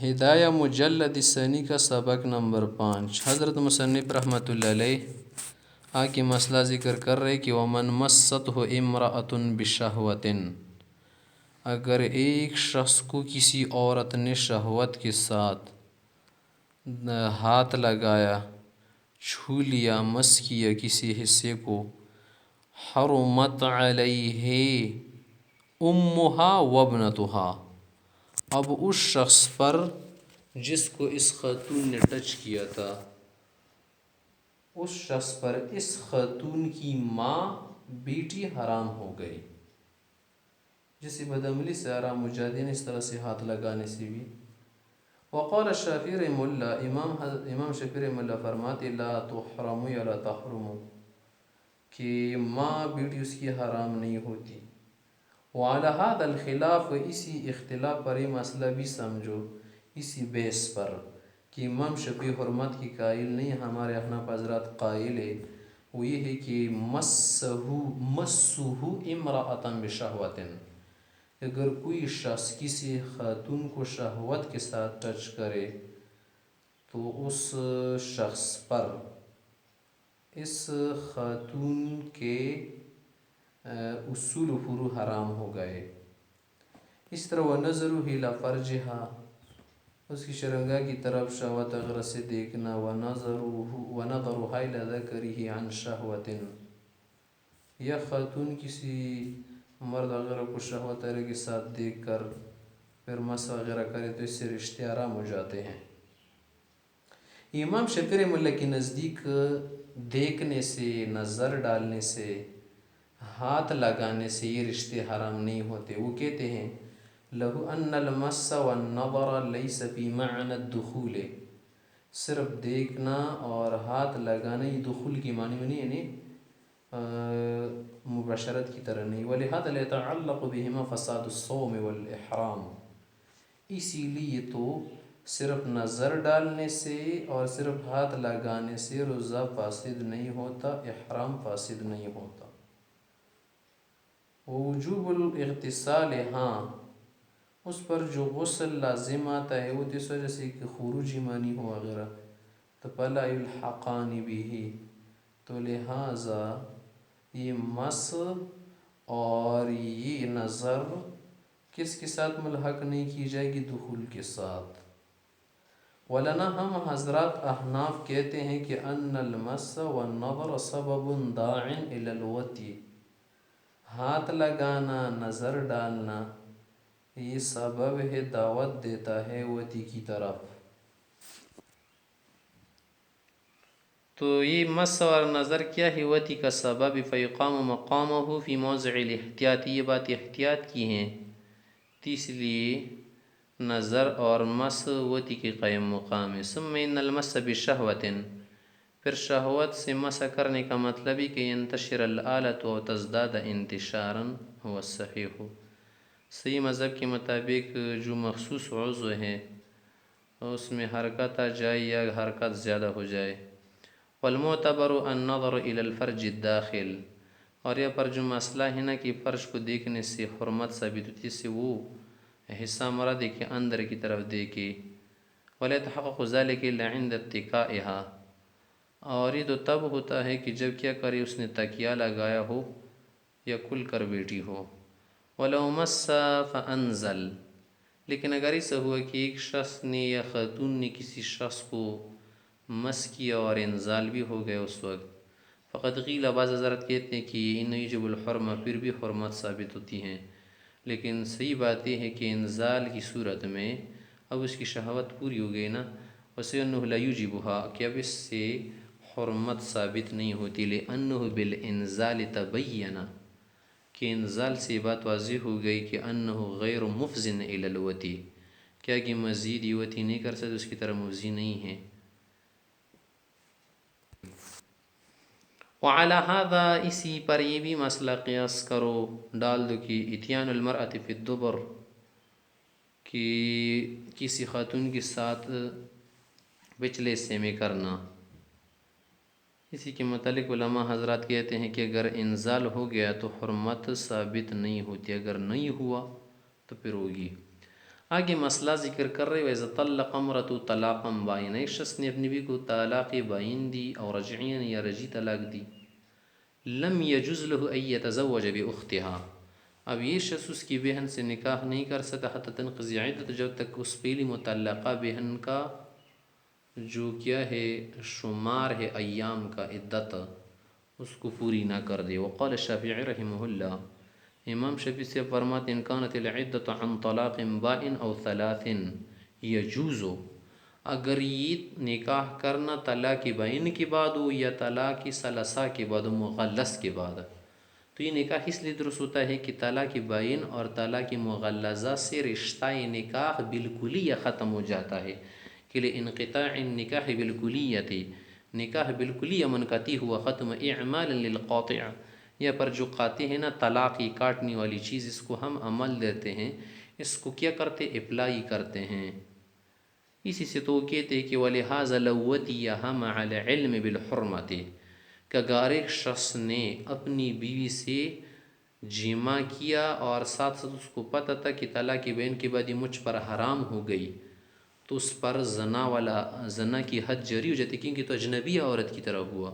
ہدایہ مجلد ثانی کا سبق نمبر 5۔ حضرت مصنف رحمۃ اللہ علیہ آگے مسئلہ ذکر کر رہے کہ ومن مَسَّتْهُ امرأة بشہوۃ، اگر ایک شخص کو کسی عورت نے شہوت کے ساتھ ہاتھ لگایا، چھو لیا، مس کیا کسی حصے کو، حرمت علیہ امہا وابنتہا، اب اس شخص پر جس کو اس خاتون نے ٹچ کیا تھا، اس شخص پر اس خاتون کی ماں بیٹی حرام ہو گئی۔ جسے بدعملی سے حرام ہو جاتی ہے، اس طرح سے ہاتھ لگانے سے بھی۔ وقال الشافعی رحمہ اللہ، امام شافعی رحمہ اللہ فرماتے لا تحرم یا لا تحرم، کہ ماں بیٹی اس کی حرام نہیں ہوتی۔ وعلی هذا الخلاف، اسی اختلاف پر یہ مسئلہ بھی سمجھو، اسی بیس پر کہ امام شافعی حرمت کی قائل نہیں، ہمارے احناف حضرات قائل ہے، وہ یہ ہے کہ مسہ امرأۃ بشہوۃ، اگر کوئی شخص کسی خاتون کو شہوت کے ساتھ ٹچ کرے تو اس شخص پر اس خاتون کے اصول و فروع حرام ہو گئے۔ اس طرح وَنَظَرُ إِلَى فَرْجِهَا، اس کی شرمگاہ کی طرف شہوت وغیرہ سے دیکھنا، وَنَظَرُهَا إِلَى ذَكَرِهِ عَنْ شَهْوَةٍ، یا خاتون کسی مرد وغیرہ کو شہوت وغیرہ کے ساتھ دیکھ کر پھر مس وغیرہ کرے تو اس سے رشتے حرام ہو جاتے ہیں۔ امام شافعی رحمہ اللہ کے نزدیک دیکھنے سے، نظر ڈالنے سے، ہاتھ لگانے سے یہ رشتے حرام نہیں ہوتے۔ وہ کہتے ہیں لَهُ أَنَّ الْمَسَّ وَالنَّظَرَ لَيْسَ فِي مَعْنَى الدُّخُولِ، صرف دیکھنا اور ہاتھ لگانا یہ دخول کی معنی میں نہیں، یعنی مباشرت کی طرح نہیں۔ وَلِهَذَا يَتَعَلَّقُ بِهِمَا فَسَادُ الصَّوْمِ وَالْإِحْرَامِ، اسی لیے تو صرف نظر ڈالنے سے اور صرف ہاتھ لگانے سے روزہ فاسد نہیں ہوتا، احرام فاسد نہیں ہوتا۔ وجوب الاغتسال، ہاں اس پر جو غسل لازم آتا ہے وہ اس وجہ سے کہ خروجی مانی ہو وغیرہ، تو فَلَا يُلْحَقَانِ بِهِ، تو لہٰذا یہ مس اور یہ نظر کس کے ساتھ ملحق نہیں کی جائے گی؟ دخول کے ساتھ۔ ولنا، ہم حضرات احناف کہتے ہیں کہ ان المس والنظر سبب داع الی الوطی، ہاتھ لگانا، نظر ڈالنا، یہ سبب ہے، دعوت دیتا ہے وطی کی طرف۔ تو یہ مس اور نظر کیا ہے؟ وطی کا سبب، فیقام مقامہ فی موضع الاحتیاط، یہ بات احتیاط کی ہیں، تو اس لیے نظر اور مس وطی کے قائم مقام ہے۔ ثم ان المس بشہوۃ، پھر شہوت سے مسح کرنے کا مطلب ہے کہ ینتشر الآلۃ و تزداد انتشارا هو الصحیح، صحیح مذہب کے مطابق جو مخصوص عضو ہے اس میں حرکت آ جائے یا حرکت زیادہ ہو جائے۔ والمعتبر النظر الى الفرج الداخل، اور یہ پر جو مسئلہ ہے نا کہ فرج کو دیکھنے سے حرمت ثابت ہوتی ہے، سے وہ حصہ مراد ہے کہ اندر کی طرف دیکھے۔ وَلَيَتَحَقَّقُ ذَلِكَ إِلَّا عِنْدَ اتِّكَائِهَا، اور یہ تو تب ہوتا ہے کہ جب کیا کرے، اس نے تکیہ لگایا ہو یا کھل کر بیٹھی ہو۔ وَلَوْ مَسَّ فَأَنزَلَ، لیکن اگر ایسا ہوا کہ ایک شخص نے یا خاتون نے کسی شخص کو مس کیا اور انزال بھی ہو گیا اس وقت، فقط قیل، بعض حضرات کہتے ہیں کہ ان یجب الحرمہ، پھر بھی حرمت ثابت ہوتی ہیں، لیکن صحیح بات یہ ہے کہ انزال کی صورت میں اب اس کی شہوت پوری ہو گئی نا، وَسِأَنَّهُ لَا يُجِبُهَا، کہ اب اس سے حرمت ثابت نہیں ہوتی، لِأَنَّهُ بِالْإِنزَالِ تَبَيَّنَ، کہ انزال سے بات واضح ہو گئی کہ أَنَّهُ غَيْرُ مُفْزٍ إِلَى الْوَطِي، کیا کہ مزید یہ وطی نہیں کر سکتے، اس کی طرح مفضی نہیں ہے۔ وعلى هذا، اسی پر یہ بھی مسئلہ قیاس کرو، ڈال دو کہ اتیان المرأة فی الدبر، کہ کسی خاتون کے ساتھ پچھلے حصے میں کرنا، اسی کے متعلق علماء حضرات کہتے ہیں کہ اگر انزال ہو گیا تو حرمت ثابت نہیں ہوتی، اگر نہیں ہوا تو پھر ہوگی۔ آگے مسئلہ ذکر کر رہے ویسا طلق امرۃ طلاقا بائن، ایک شخص نے اپنی بیوی کو طلاق بائن دی اور رجعین یا رجی طلاق دی، لم یجوز له ان یتزوج باختها، اب یہ شخص اس کی بہن سے نکاح نہیں کر سکتا حتی تنقضی عدت، جب تک اس پہلی متعلقہ بہن کا جو کیا ہے شمار ہے ایام کا عدت اس کو پوری نہ کر دے۔ وقال الشافعی رحمہ اللہ، امام شافعی سے فرماتے ان کانت العدت عن طلاق بائن او ثلاث یجوز، اگر یہ نکاح کرنا طلاق بائن کے بعد ہو یا طلاق ثلاثہ کے بعد ہو، مغلظ کے بعد، تو یہ نکاح اس لیے درست ہوتا ہے کہ طلاق بائن اور طلاق مغلظہ سے رشتہ نکاح بالکلیہ ختم ہو جاتا ہے، کہ لانقطاع النکاح بالکلیت، نکاح بالکلیہ منقطع ہوا ختم، اعمالا للقاطع، یا پر جو قاطع ہے نا طلاق کی کاٹنے والی چیز، اس کو ہم عمل دیتے ہیں، اس کو کیا کرتے اپلائی کرتے ہیں، اسی سے تو کہتے ہیں کہ وَلِهَذَا لَوْ وَتِيَهَا مَعَ الْعِلْمِ بِالْحُرْمَةِ، کہ اگر ایک شخص نے اپنی بیوی سے جمع کیا اور ساتھ ساتھ اس کو پتہ تھا کہ طلاق بین کے بعد یہ مجھ پر حرام ہو گئی، تو اس پر زنا کی حد جاری ہو جاتی، کیونکہ تو اجنبی عورت کی طرح ہوا،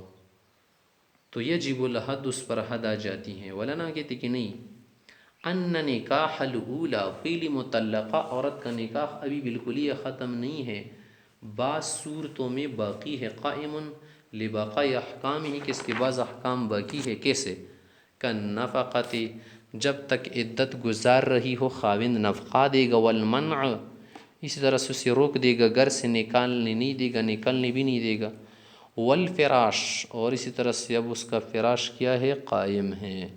تو یجب الحد، اس پر حد آ جاتی ہیں۔ ولانا کہتے کہ نہیں، ان نکاح الاولی، پہلی مطلقہ عورت کا نکاح ابھی بالکل ہی ختم نہیں ہے، بعض صورتوں میں باقی ہے، قائم لبقاء احکام ہی، کہ اس کے بعض احکام باقی ہے، کیسے کالنفقۃ، جب تک عدت گزار رہی ہو خاوند نفقہ دے گا، والمنع، اسی طرح سے اسے روک دے گا، گھر سے نکالنے نہیں دے گا، نکلنے بھی نہیں دے گا، والفراش، اور اسی طرح سے اب اس کا فراش کیا ہے قائم ہے۔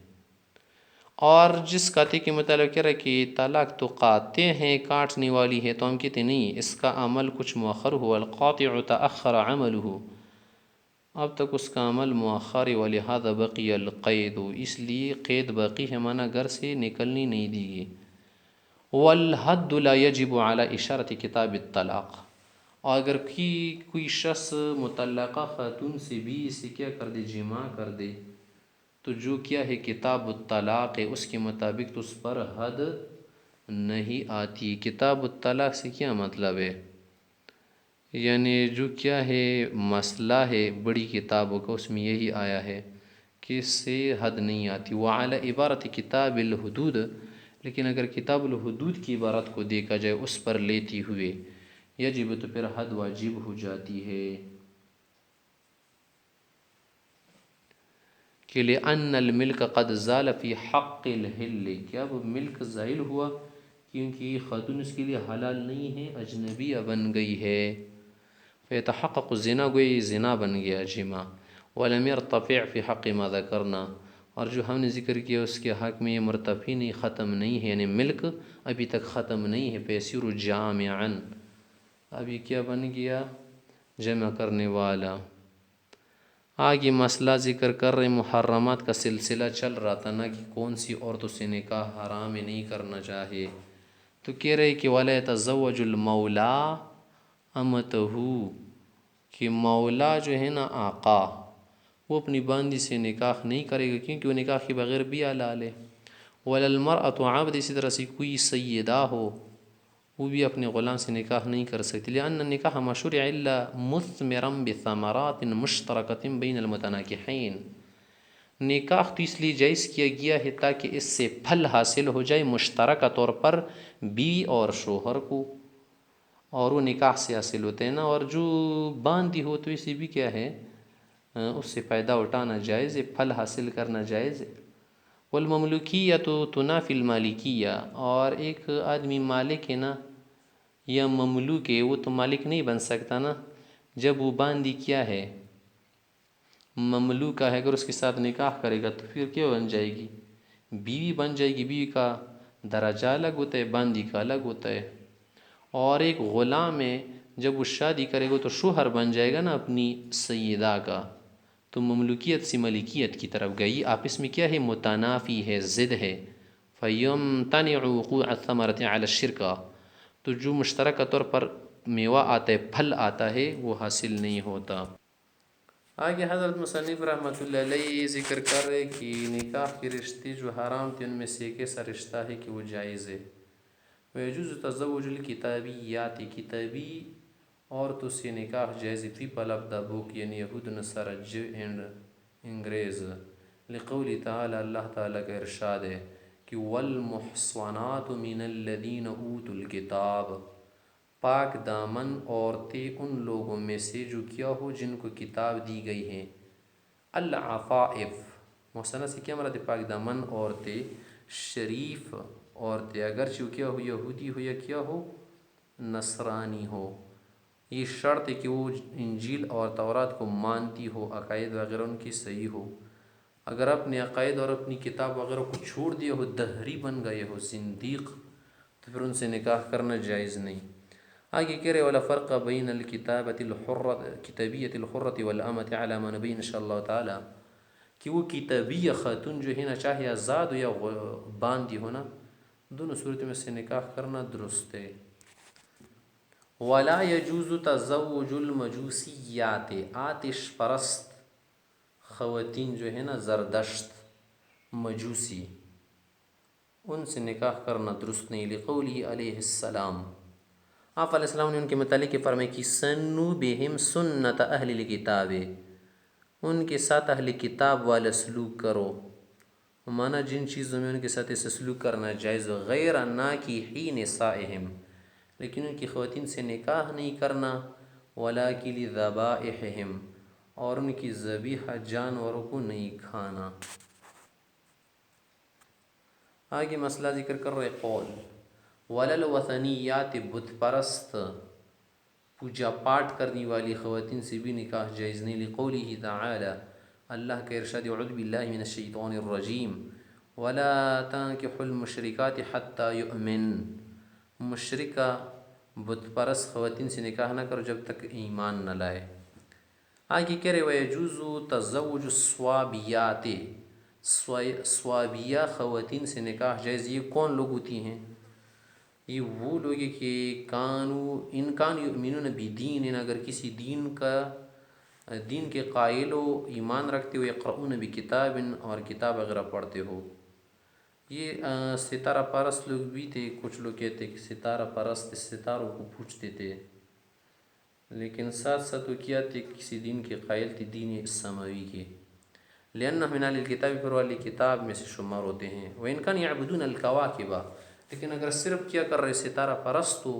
اور جس قاطع کے متعلق کہہ رہا ہے کہ طلاق تو قاطع ہیں، کاٹنے والی ہے، تو ہم کہتے نہیں، اس کا عمل کچھ مؤخر ہوا، القاطع تأخر عمله، اب تک اس کا عمل مؤخر، ولہذا بقی القید، اس لیے قید باقی ہے، مانا گھر سے نکلنی نہیں دی گئی۔ والحد لا یجب علی اشارت کتاب الطلاق، اور اگر کوئی شخص مطلقہ خاتون سے بھی اسے کیا کر دے جمع کر دے، تو جو کیا ہے کتاب الطلاق ہے اس کے مطابق تو اس پر حد نہیں آتی۔ کتاب الطلاق سے کیا مطلب ہے؟ یعنی جو کیا ہے مسئلہ ہے بڑی کتابوں کا، اس میں یہی آیا ہے کہ اس سے حد نہیں آتی۔ وعلی عبارت کتاب الحدود، لیکن اگر کتاب الحدود کی عبارت کو دیکھا جائے اس پر لیتی ہوئے، یجب، تو پھر حد واجب ہو جاتی ہے، کہ لأن الملک قد زال فی حق الحل، کہ اب ملک زائل ہوا کیونکہ خاتون اس کے لیے حلال نہیں ہے، اجنبیہ بن گئی ہے، فیتحقق الزنا، گوئی زنا بن گیا جمع، ولم یرتفع فی حق ما ذکرنا، اور جو ہم نے ذکر کیا اس کے حق میں یہ مرتفع نہیں، ختم نہیں ہے، یعنی ملک ابھی تک ختم نہیں ہے، فیصیر جامعا، اب یہ کیا بن گیا جمع کرنے والا۔ آگے مسئلہ ذکر کر رہے، محرمات کا سلسلہ چل رہا تھا نا کہ کون سی عورتوں سے نکاح حرام نہیں کرنا چاہیے، تو کہہ رہے کہ وَلَا يَتَزَوَّجُ الْمَوْلَى أَمَتَهُ، کہ مولا جو ہے نا آقا، وہ اپنی باندی سے نکاح نہیں کرے گا کیونکہ وہ نکاح کے بغیر بھی حلال ہے۔ وَلَا الْمَرْأَةُ عَبْدِ، اسی طرح سے کوئی سیدہ ہو وہ بھی اپنے غلام سے نکاح نہیں کر سکتی، لأن النکاح مشروع الا مثمرا بثمرات مشترکۃ بین المتناکحین، نکاح تو اس لیے جائز کیا گیا ہے تاکہ اس سے پھل حاصل ہو جائے مشترکہ طور پر بیوی اور شوہر کو، اور وہ نکاح سے حاصل ہوتے ہیں نا، اور جو باندھی ہو تو اسے بھی کیا ہے اس سے فائدہ اٹھانا جائز ہے، پھل حاصل کرنا جائز ہے۔ والمملوکیۃ تنافی المالکیہ، اور ایک آدمی مالک ہے نا یا مملوک ہے، وہ تو مالک نہیں بن سکتا نا، جب وہ باندھی کیا ہے مملوکہ ہے، اگر اس کے ساتھ نکاح کرے گا تو پھر کیا بن جائے گی، بیوی بن جائے گی، بیوی کا درجہ الگ ہوتا ہے، باندھی کا الگ ہوتا ہے، اور ایک غلام ہے جب وہ شادی کرے گا تو شوہر بن جائے گا نا اپنی سیدہ کا، تو مملوکیت سے ملکیت کی طرف گئی، آپس میں کیا ہے متنافی ہے، ضد ہے، فَيَمْتَنِعُ وُقُوعَ الثَّمَرَةِ عَلَى الشِّرْكَةِ، تو جو مشترکہ طور پر میوہ آتا ہے، پھل آتا ہے، وہ حاصل نہیں ہوتا۔ آگے حضرت مصنف رحمۃ اللہ علیہ ذکر کر رہے کہ نکاح کے رشتے جو حرام تھے ان میں سے ایک ایسا رشتہ ہے کہ وہ جائز ہے، ويجوز تزوج الكتابيات کتابی عورتوں سے نکاح جائز فی پلب دا بک یعنی یہود نصارہ جو اینڈ انگریز لقول تعالی اللہ تعالیٰ کا ارشاد ہے کہ والمحصنات من الذین اوتوا الکتاب پاک دامن عورتیں ان لوگوں میں سے جو کیا ہو جن کو کتاب دی گئی ہیں العفائف محسنہ سے کیا مراد ہے پاک دامن عورتیں شریف عورتیں اگرچہ کیا ہو یہودی ہو یا کیا ہو نصرانی ہو یہ شرط ہے کہ وہ انجیل اور تورات کو مانتی ہو عقائد وغیرہ ان کی صحیح ہو اگر اپنے عقائد اور اپنی کتاب وغیرہ کو چھوڑ دیا ہو دہری بن گئے ہو زندیق تو پھر ان سے نکاح کرنا جائز نہیں آگے کہہ رہے ولا فرق بین الکتابۃ الحرۃ کتابیۃ الحرۃ والامۃ علی ما نبین ان شاء اللہ تعالی کہ وہ کتابی خاتون جو ہے نا چاہے آزاد ہو یا باندھی ہو نا دونوں صورتوں میں سے نکاح کرنا درست ہے ولا يجوز تزوج المجوسیات آتش پرست خواتین جو ہے نا زردشت مجوسی ان سے نکاح کرنا درست نہیں لقولی علیہ السلام آپ علیہ السلام نے ان کے متعلق فرمایا کہ سنو بہم سنت اہل الکتاب ان کے ساتھ اہل کتاب والا سلوک کرو مانا جن چیزوں میں ان کے ساتھ ایسے سلوک کرنا جائز غیر نہ کی ہی نسائہم لیکن ان کی خواتین سے نکاح نہیں کرنا ولا کی لذبائحہم اور ان کی ذبیحہ جانوروں کو نہیں کھانا آگے مسئلہ ذکر کر رہے قول ولل وثنیات بت پرست پوجا پاٹ کرنے والی خواتین سے بھی نکاح جائز نہیں لقوله تعالی اللہ کا ارشاد اعوذ باللہ من الشیطان الرجیم ولا تنکحوا المشرکات حتی یؤمن مشرکہ بت پرست خواتین سے نکاح نہ کرو جب تک ایمان نہ لائے آگے کہہ رہے ویجوز تزوج الصوابیات صوابیہ خواتین سے نکاح جائز یہ کون لوگ ہوتی ہیں یہ وہ لوگ ہیں کہ انکان یؤمنون بدین اگر کسی دین کے قائل ہو ایمان رکھتے ہو یقرؤون بکتاب اور کتاب وغیرہ پڑھتے ہو یہ ستارہ پرست لوگ بھی تھے کچھ لوگ کہتے کہ ستارہ پرست ستاروں کو پوجتے تھے لیکن ساتھ ساتھ وہ کیا تھے کسی دین کے قائل تھے دین سماوی کے لأنہ من اہل الکتاب پر والی کتاب میں سے شمار ہوتے ہیں وإن كانوا يعبدون الكواكب لیکن اگر صرف کیا کر رہے ستارہ پرست ہو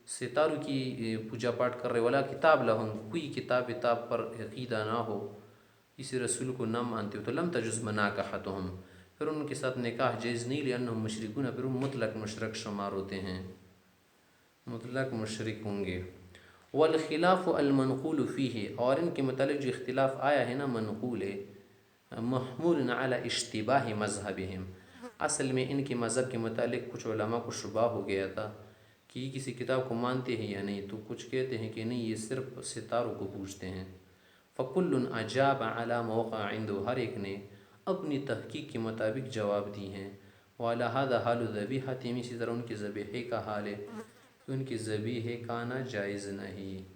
ستاروں کی پوجا پاٹ کر رہے ولا کتاب لہم کوئی کتاب پر عقیدہ نہ ہو کسی رسول کو نہ مانتے ہو تو لم تجز مناکحتہم پھر ان کے ساتھ نکاح جائز نہیں لأنہم مشرکون پھر وہ مطلق مشرک شمار ہوتے ہیں مطلق مشرک ہوں گے والخلاف المنقول فیہ اور ان کے متعلق جو اختلاف آیا ہے نا منقول ہے محمول علی اشتباہ مذہبہم اصل میں ان کے مذہب کے متعلق کچھ علماء کو شبہ ہو گیا تھا کہ یہ کسی کتاب کو مانتے ہیں یا نہیں تو کچھ کہتے ہیں کہ نہیں یہ صرف ستاروں کو پوجتے ہیں فکل اجاب علی موقع عنده ہر ایک نے اپنی تحقیق کے مطابق جواب دی ہیں وعلی ھذا حال ذبیحۃ اسی طرح ان کے ذبیحے کا حال ہے کہ ان کی ذبیحے کھانا جائز نہیں